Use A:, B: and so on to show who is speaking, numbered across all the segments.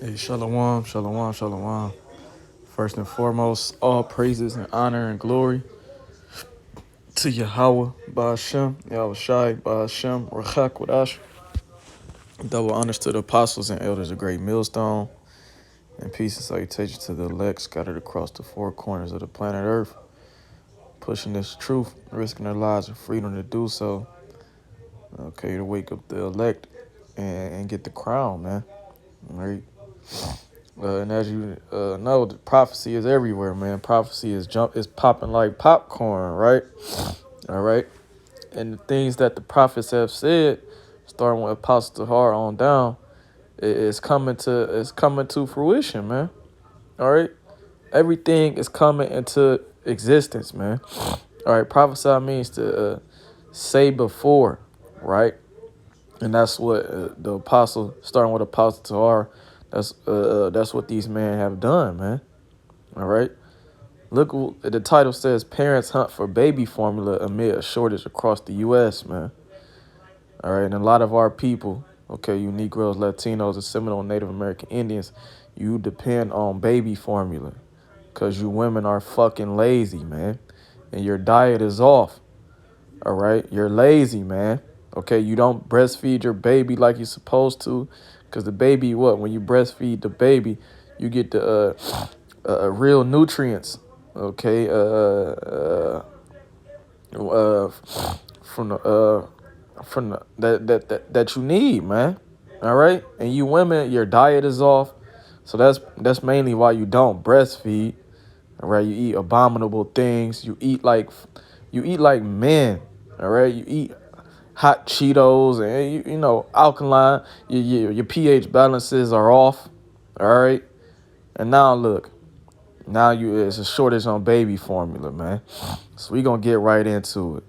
A: Hey, shalom, shalom, shalom. First and foremost, all praises and honor and glory to Yahweh, Ba'ashem, Yahweh Shai, Ba'ashem, Rachak Wadash. Double honors to the apostles and elders of Great Millstone, and peace and salutation to the elect scattered across the four corners of the planet Earth, pushing this truth, risking their lives and freedom to do so. Okay, to wake up the elect and get the crown, man. All right. And as you know, the prophecy is everywhere, man. Prophecy is popping like popcorn, right? All right. And the things that the prophets have said, starting with Apostle Tahar on down, is coming to fruition, man. All right. Everything is coming into existence, man. All right. Prophesy means to say before, right? And that's what the apostle, starting with Apostle Tahar, that's what these men have done, man. All right. Look, the title says parents hunt for baby formula amid a shortage across the U.S., man. All right. And a lot of our people, okay, you Negroes, Latinos, and Seminole Native American Indians, you depend on baby formula because you women are fucking lazy, man. And your diet is off. All right. You're lazy, man. Okay. You don't breastfeed your baby like you're supposed to because the baby, when you breastfeed the baby, you get the real nutrients, okay, from the that you need, man. All right, and you women, your diet is off, so that's mainly why you don't breastfeed. All right, you eat abominable things. You eat like men. All right, you eat hot Cheetos and you know alkaline. Your pH balances are off. All right, and now look. Now it's a shortage on baby formula, man. So we gonna get right into it.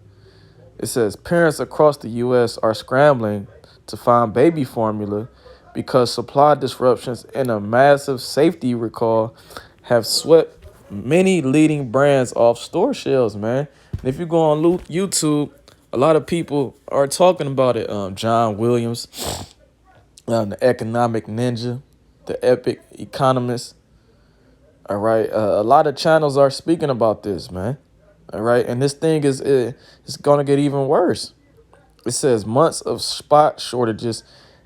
A: It says parents across the U.S. are scrambling to find baby formula because supply disruptions and a massive safety recall have swept many leading brands off store shelves, man. And if you go on YouTube, a lot of people are talking about it. John Williams, the economic ninja, the epic economist. All right. A lot of channels are speaking about this, man. All right. And this thing is going to get even worse. It says months of spot shortages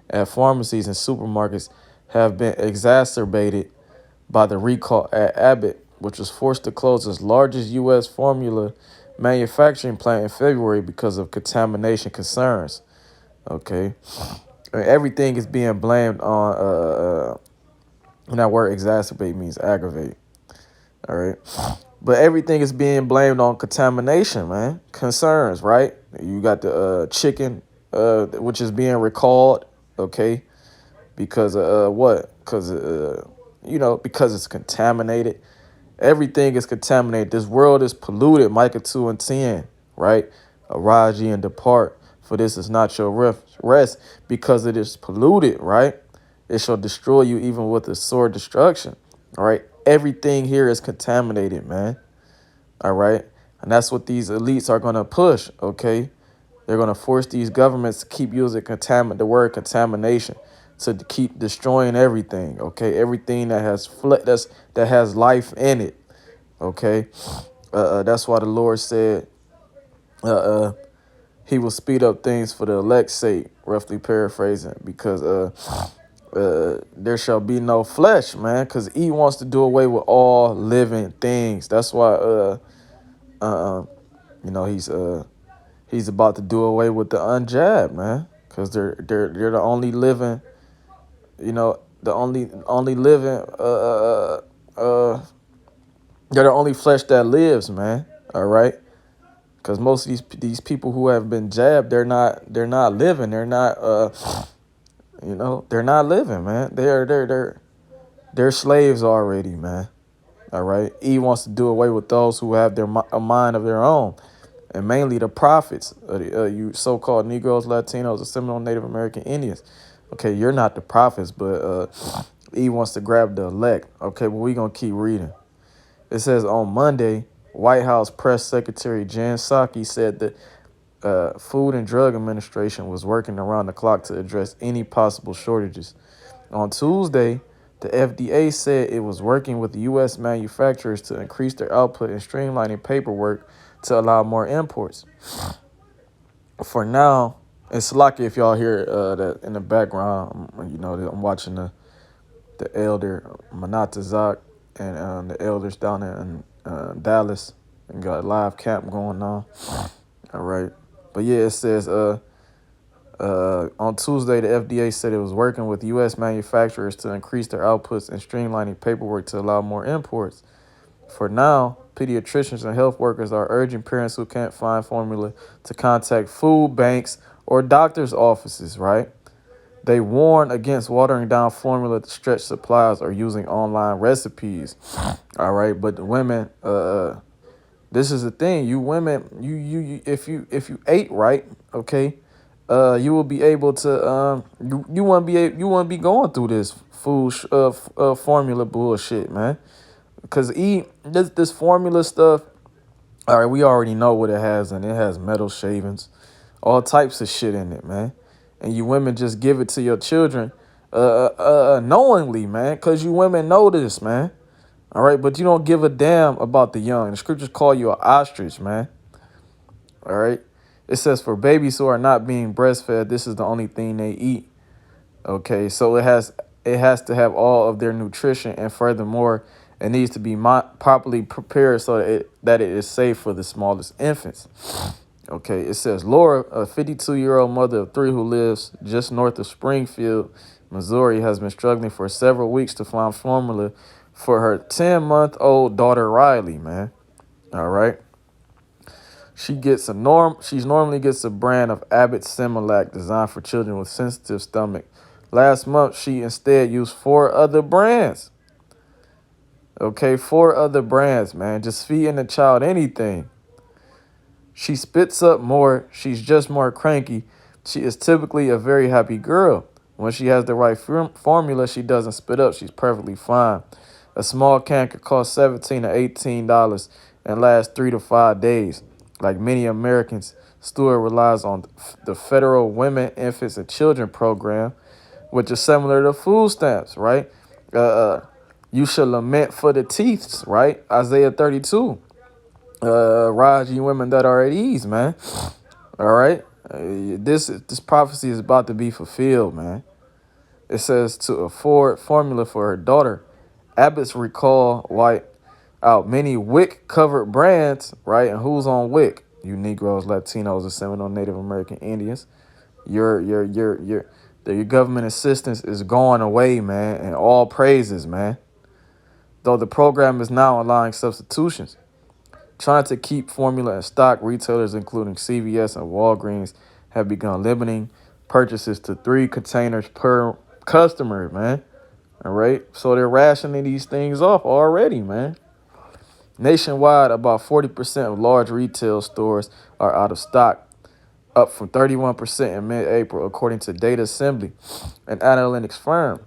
A: at pharmacies and supermarkets have been exacerbated by the recall at Abbott, which was forced to close its largest U.S. formula manufacturing plant in February because of contamination concerns. Okay. And everything is being blamed on, and that word exacerbate means aggravate. All right. But everything is being blamed on contamination, man. Concerns, right? You got the chicken, which is being recalled, okay? Because what? Because because it's contaminated. Everything is contaminated. This world is polluted. Micah 2 and 10, right? Arise ye and depart, for this is not your rest, because it is polluted, right? It shall destroy you even with a sword destruction. All right. Everything here is contaminated, man. All right. And that's what these elites are going to push. OK, they're going to force these governments to keep using the word contamination to keep destroying everything. OK, everything that has life in it. OK, that's why the Lord said he will speed up things for the elect's sake, roughly paraphrasing, because there shall be no flesh, man, because he wants to do away with all living things. That's why he's about to do away with the unjabbed, man, because they're the only living, the only living they're the only flesh that lives, man. All right. Because most of these people who have been jabbed, they're not living. They're not they're not living, man. They're slaves already, man. All right. He wants to do away with those who have a mind of their own, and mainly the prophets, you so-called Negroes, Latinos, or Seminole Native American Indians. Okay, you're not the prophets, but he wants to grab the elect. Okay, but we're going to keep reading. It says on Monday, White House Press Secretary Jen Psaki said that Food and Drug Administration was working around the clock to address any possible shortages. On Tuesday, The FDA said it was working with U.S. manufacturers to increase their output and streamlining paperwork to allow more imports. For now, it's lucky if y'all hear that in the background. I'm watching the elder Manatazak and the elders down in Dallas and got a live camp going on. All right, but yeah, it says on Tuesday, the FDA said it was working with U.S. manufacturers to increase their outputs and streamlining paperwork to allow more imports. For now, pediatricians and health workers are urging parents who can't find formula to contact food banks or doctors' offices, right? They warn against watering down formula to stretch supplies or using online recipes. All right, but the women, this is the thing. You women, you if you ate right, okay, you will be able to you won't be going through this formula bullshit, man. Cause this formula stuff. All right, we already know what it has, and it has metal shavings, all types of shit in it, man. And you women just give it to your children, knowingly, man, cause you women know this, man. All right, but you don't give a damn about the young. The scriptures call you an ostrich, man. All right, it says for babies who are not being breastfed, this is the only thing they eat. Okay, so it has to have all of their nutrition, and furthermore, it needs to be properly prepared so that it is safe for the smallest infants. Okay, it says Laura, a 52-year-old mother of three who lives just north of Springfield, Missouri, has been struggling for several weeks to find formula for her 10-month-old daughter Riley, man. All right. She's normally gets a brand of Abbott Similac designed for children with sensitive stomach. Last month, she instead used 4 other brands. Okay, 4 other brands, man. Just feeding the child anything. She spits up more. She's just more cranky. She is typically a very happy girl. When she has the right formula, she doesn't spit up. She's perfectly fine. A small can could cost $17 to $18 and last 3 to 5 days. Like many Americans, Stewart relies on the federal Women, Infants, and Children program, which is similar to food stamps, right? You should lament for the teeths, right? Isaiah 32. Rise, you women that are at ease, man. All right. This prophecy is about to be fulfilled, man. It says to afford formula for her daughter, Abbott's recall white out many WIC covered brands, right? And who's on WIC? You Negroes, Latinos, and Seminole Native American Indians. Your government assistance is going away, man, and all praises, man. Though the program is now allowing substitutions. Trying to keep formula in stock, retailers including CVS and Walgreens have begun limiting purchases to 3 containers per customer, man. All right. So they're rationing these things off already, man. Nationwide, about 40% of large retail stores are out of stock, up from 31% in mid-April, according to Data Assembly, an analytics firm.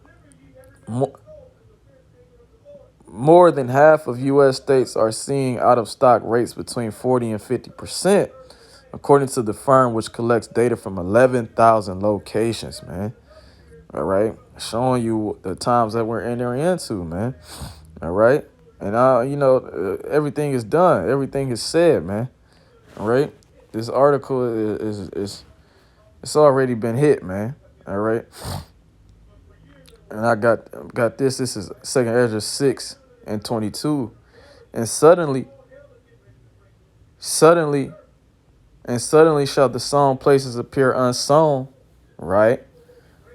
A: More than half of U.S. states are seeing out-of-stock rates between 40 and 50%, according to the firm, which collects data from 11,000 locations, man. All right. Showing you the times that we're entering into, man. All right. And, everything is done. Everything is said, man. All right. This article is it's already been hit, man. All right. And I got this. This is 2 Ezra 6:22. And suddenly shall the sown places appear unsown, right?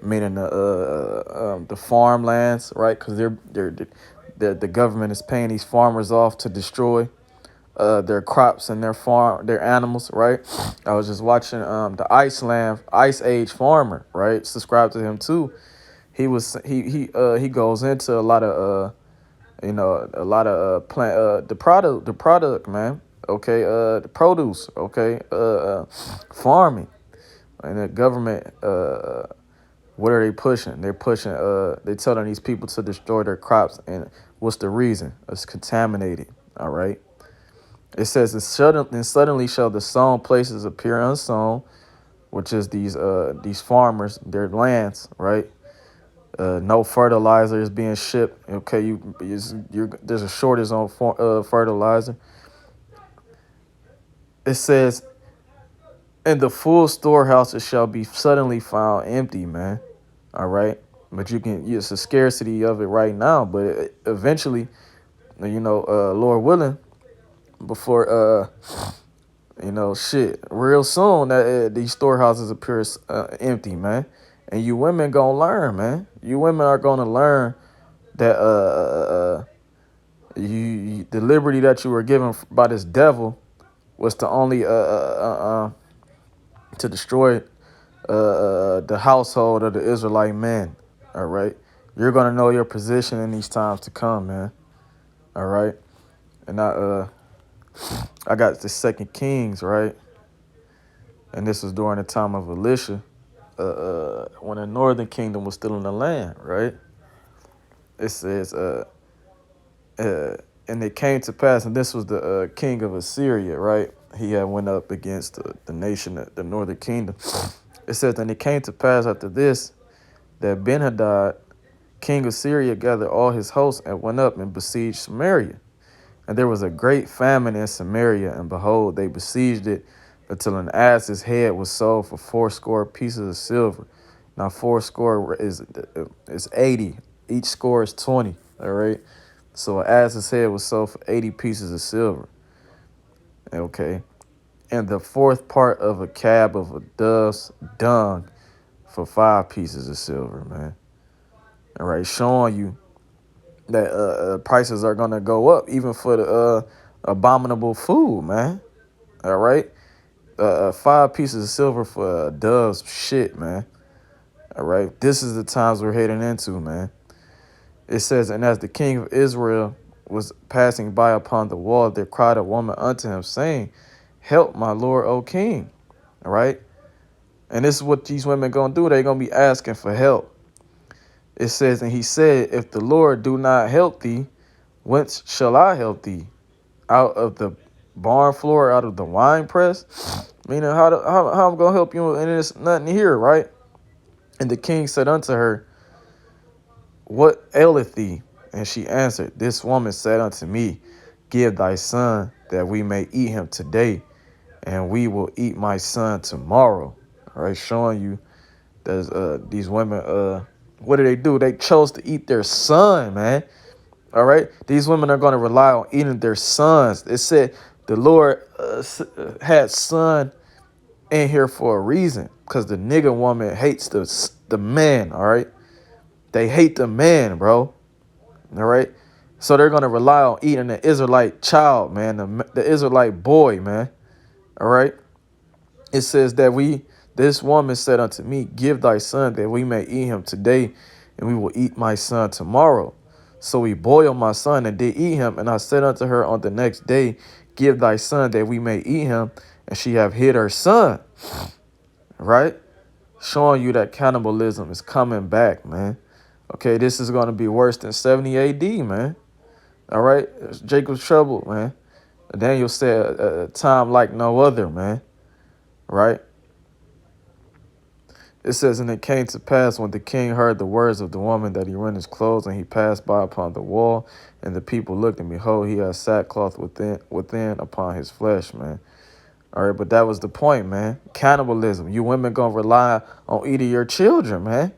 A: Meaning the farmlands, right? Because the government is paying these farmers off to destroy their crops and their animals, right? I was just watching the Ice Age farmer, right? Subscribe to him too. He goes into a lot of plant the product, man. Okay, the produce, okay, farming, and the government. What are they pushing? They're pushing. They're telling these people to destroy their crops, and what's the reason? It's contaminated. All right. It says, and suddenly shall the sown places appear unsown, which is these farmers, their lands, right? No fertilizer is being shipped. Okay, there's a shortage on fertilizer. It says, "And the full storehouses shall be suddenly found empty," man. All right, but it's a scarcity of it right now, but eventually, Lord willing, before shit, real soon that these storehouses appear empty, man. And you women gonna learn, man. You women are gonna learn that the liberty that you were given by this devil was to only to destroy the household of the Israelite man. All right, you're gonna know your position in these times to come, man. All right, and I got the Second Kings, right, and this was during the time of Elisha, when the northern kingdom was still in the land, right? It says, and it came to pass, and this was the king of Assyria, right? He had went up against the nation, the northern kingdom. It says, and it came to pass after this that Ben-Hadad, king of Syria, gathered all his hosts and went up and besieged Samaria. And there was a great famine in Samaria, and behold, they besieged it until an ass's head was sold for 80 pieces of silver. Now 80 is 80. Each score is 20. All right. So an ass's head was sold for 80 pieces of silver. Okay. And the fourth part of a cab of a dove's dung for 5 pieces of silver, man. All right, showing you that prices are gonna go up even for the abominable food, man. All right, 5 pieces of silver for a dove's shit, man. All right, this is the times we're heading into, man. It says, and as the king of Israel was passing by upon the wall, there cried a woman unto him, saying, "Help, my lord, O king." All right, and this is what these women gonna do. They're gonna be asking for help. It says, and he said, "If the Lord do not help thee, whence shall I help thee? Out of the barn floor, out of the wine press?" Meaning, how I'm going to help you, and there's nothing here, right? And the king said unto her, "What aileth thee?" And she answered, "This woman said unto me, Give thy son, that we may eat him today, and we will eat my son tomorrow." All right, showing you that these women, what do? They chose to eat their son, man. All right, these women are going to rely on eating their sons. It said the Lord had son in here for a reason, because the nigga woman hates the man. All right, they hate the man, bro. All right, so they're going to rely on eating the Israelite child, man, the Israelite boy, man. All right, it says that this woman said unto me, "Give thy son, that we may eat him today, and we will eat my son tomorrow." So we boiled my son and did eat him. And I said unto her on the next day, "Give thy son, that we may eat him." And she have hid her son. Right? Showing you that cannibalism is coming back, man. Okay, this is going to be worse than 70 AD, man. All right? It's Jacob's trouble, man. Daniel said a time like no other, man. Right? It says, and it came to pass when the king heard the words of the woman that he rent his clothes, and he passed by upon the wall, and the people looked, and behold, he had sackcloth within upon his flesh, man. All right, but that was the point, man. Cannibalism. You women gonna rely on eating your children, man.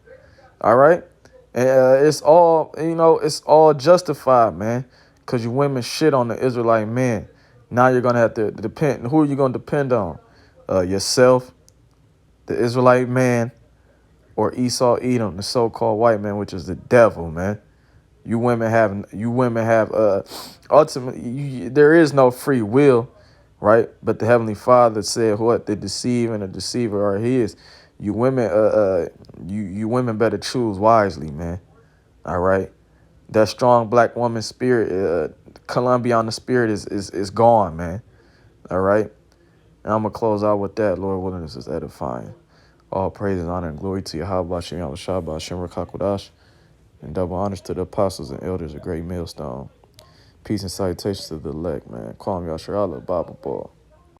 A: All right, and it's all justified, man, because you women shit on the Israelite men. Now you're gonna have to depend. Who are you gonna depend on? Yourself, the Israelite man, or Esau Edom, the so-called white man, which is the devil, man. You women have ultimately, there is no free will, right? But the Heavenly Father said, what? The deceiver and the deceiver are his. You women, you women better choose wisely, man. All right. That strong black woman spirit, Colombiana spirit is gone, man. All right. And I'm gonna close out with that. Lord willing, this is edifying. All praise and honor and glory to Yahweh Hashem Yahushua Hashem Rakakwadash, and double honors to the apostles and elders of Great Millstone. Peace and salutations to the elect, man. Call me Yashar Allah, Bible Ball.